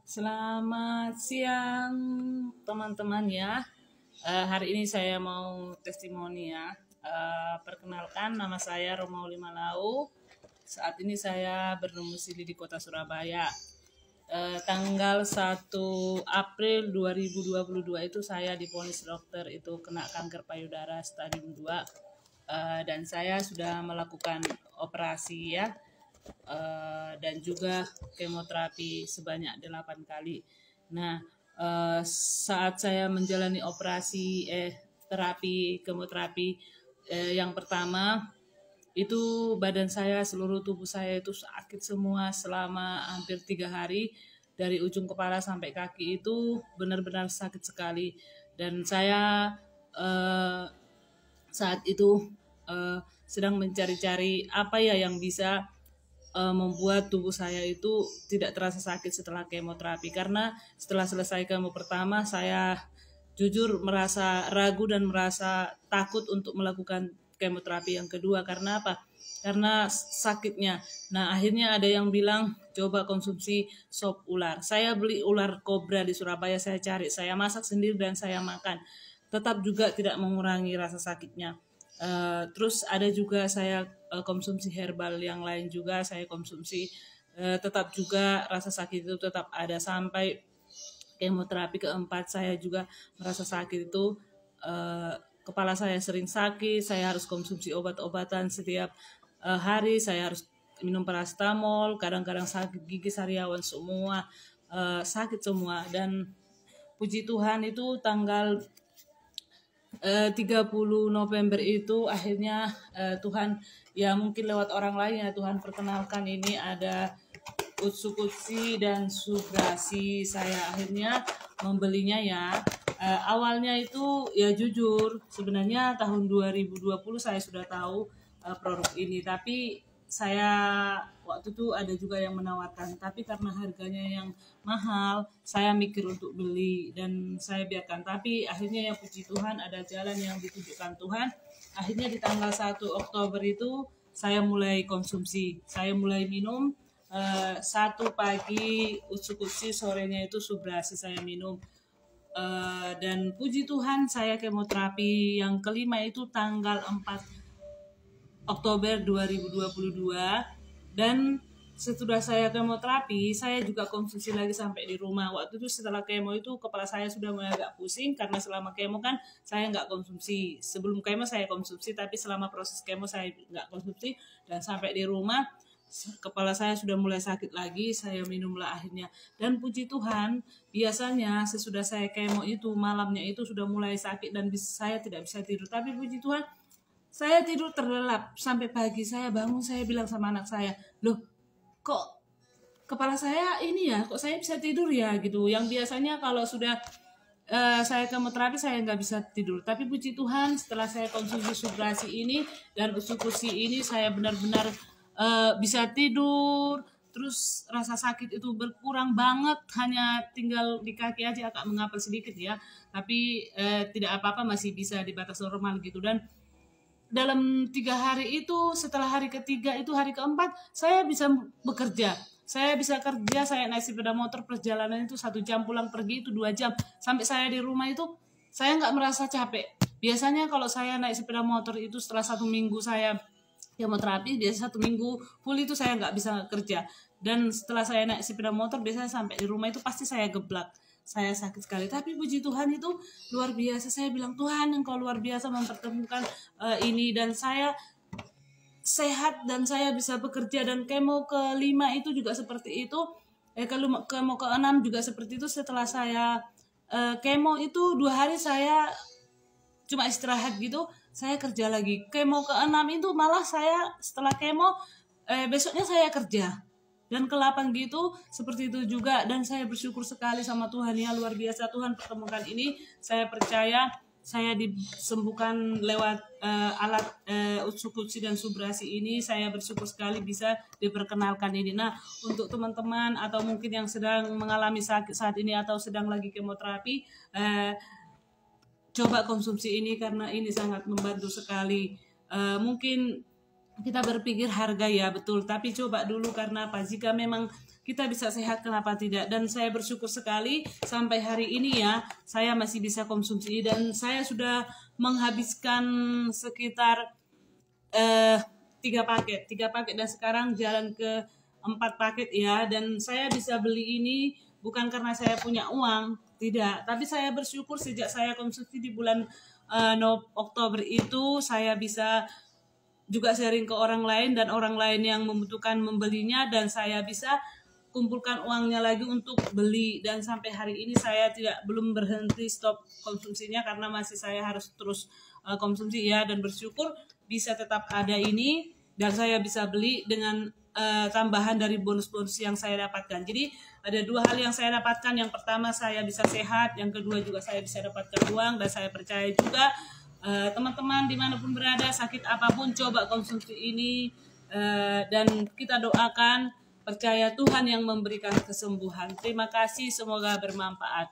Selamat siang teman-teman ya. Hari ini saya mau testimoni ya. Perkenalkan, nama saya Romauli Malau. Saat ini saya berdomisili di kota Surabaya. Tanggal 1 April 2022 itu saya divonis dokter itu kena kanker payudara stadium 2. Dan saya sudah melakukan operasi ya. Dan juga kemoterapi sebanyak 8 kali. Nah, saat saya menjalani operasi terapi kemoterapi yang pertama itu badan saya, seluruh tubuh saya itu sakit semua selama hampir 3 hari, dari ujung kepala sampai kaki itu benar-benar sakit sekali. Dan saya saat itu sedang mencari-cari apa ya yang bisa membuat tubuh saya itu tidak terasa sakit setelah kemoterapi. Karena setelah selesai kemo pertama, saya jujur merasa ragu dan merasa takut untuk melakukan kemoterapi yang kedua. Karena apa? Karena sakitnya. Nah, akhirnya ada yang bilang coba konsumsi sop ular. Saya beli ular kobra di Surabaya, saya cari, saya masak sendiri dan saya makan. Tetap juga tidak mengurangi rasa sakitnya. Terus ada juga saya konsumsi herbal yang lain juga saya konsumsi, tetap juga rasa sakit itu tetap ada sampai kemoterapi keempat. Saya juga merasa sakit itu, kepala saya sering sakit, saya harus konsumsi obat-obatan setiap hari, saya harus minum paracetamol, kadang-kadang sakit gigi, sariawan, semua sakit semua. Dan puji Tuhan itu tanggal 30 November itu akhirnya Tuhan ya mungkin lewat orang lain ya Tuhan perkenalkan ini ada Utsukutsi dan Subrasi. Saya akhirnya membelinya ya. Awalnya itu ya jujur sebenarnya tahun 2020 saya sudah tahu produk ini, tapi saya waktu itu ada juga yang menawarkan, tapi karena harganya yang mahal saya mikir untuk beli dan saya biarkan. Tapi akhirnya ya puji Tuhan ada jalan yang ditunjukkan Tuhan. Akhirnya di tanggal 1 Oktober itu saya mulai konsumsi, saya mulai minum. Satu pagi Utsukutsi, sorenya itu Subrasi saya minum. Dan puji Tuhan saya kemoterapi yang kelima itu tanggal 4 Oktober 2022. Dan setelah saya kemoterapi saya juga konsumsi lagi sampai di rumah. Waktu itu setelah kemo itu kepala saya sudah mulai agak pusing karena selama kemo kan saya nggak konsumsi. Sebelum kemo saya konsumsi, tapi selama proses kemo saya nggak konsumsi. Dan sampai di rumah kepala saya sudah mulai sakit lagi, saya minumlah akhirnya. Dan puji Tuhan, biasanya sesudah saya kemo itu malamnya itu sudah mulai sakit dan saya tidak bisa tidur. Tapi puji Tuhan, saya tidur terlelap sampai pagi. Saya bangun, saya bilang sama anak saya, loh kok kepala saya ini ya, kok saya bisa tidur ya gitu. Yang biasanya kalau sudah saya kemoterapi saya nggak bisa tidur. Tapi puji Tuhan setelah saya konsumsi Subrasi ini dan Utsukutsi ini saya benar-benar bisa tidur. Terus rasa sakit itu berkurang banget, hanya tinggal di kaki aja agak mengapel sedikit ya. Tapi tidak apa-apa, masih bisa di batas normal gitu. Dan dalam 3 hari itu, setelah hari ketiga itu hari keempat saya bisa bekerja, saya bisa kerja, saya naik sepeda motor, perjalanan itu 1 jam, pulang pergi itu 2 jam, sampai saya di rumah itu saya nggak merasa capek. Biasanya kalau saya naik sepeda motor itu setelah 1 minggu saya kemoterapi, biasa 1 minggu full itu saya nggak bisa kerja. Dan setelah saya naik sepeda motor biasanya sampai di rumah itu pasti saya geblak, saya sakit sekali. Tapi puji Tuhan itu luar biasa. Saya bilang, Tuhan Engkau luar biasa mempertemukan ini, dan saya sehat dan saya bisa bekerja. Dan kemo kelima itu juga seperti itu. Kemo keenam juga seperti itu. Setelah saya kemo itu 2 hari saya cuma istirahat gitu, saya kerja lagi. Kemo keenam itu malah saya setelah kemo besoknya saya kerja. Dan ke-8 gitu seperti itu juga. Dan saya bersyukur sekali sama Tuhan ya, luar biasa Tuhan pertemukan ini. Saya percaya saya disembuhkan lewat alat Utsukutsi dan Subrasi ini. Saya bersyukur sekali bisa diperkenalkan ini. Nah, untuk teman-teman atau mungkin yang sedang mengalami sakit saat ini atau sedang lagi kemoterapi, coba konsumsi ini karena ini sangat membantu sekali. Mungkin kita berpikir harga ya betul, tapi coba dulu. Karena apa? Jika memang kita bisa sehat, kenapa tidak? Dan saya bersyukur sekali sampai hari ini ya, saya masih bisa konsumsi dan saya sudah menghabiskan sekitar 3 paket dan sekarang jalan ke 4 paket ya. Dan saya bisa beli ini bukan karena saya punya uang, tidak, tapi saya bersyukur sejak saya konsumsi di bulan Oktober itu, saya bisa juga sharing ke orang lain dan orang lain yang membutuhkan membelinya, dan saya bisa kumpulkan uangnya lagi untuk beli. Dan sampai hari ini saya belum berhenti stop konsumsinya karena masih saya harus terus konsumsi ya, dan bersyukur bisa tetap ada ini dan saya bisa beli dengan tambahan dari bonus-bonus yang saya dapatkan. Jadi ada 2 hal yang saya dapatkan. Yang pertama, saya bisa sehat, yang kedua juga saya bisa dapatkan uang. Dan saya percaya juga teman-teman dimanapun berada, sakit apapun, coba konsumsi ini dan kita doakan, percaya Tuhan yang memberikan kesembuhan. Terima kasih, semoga bermanfaat.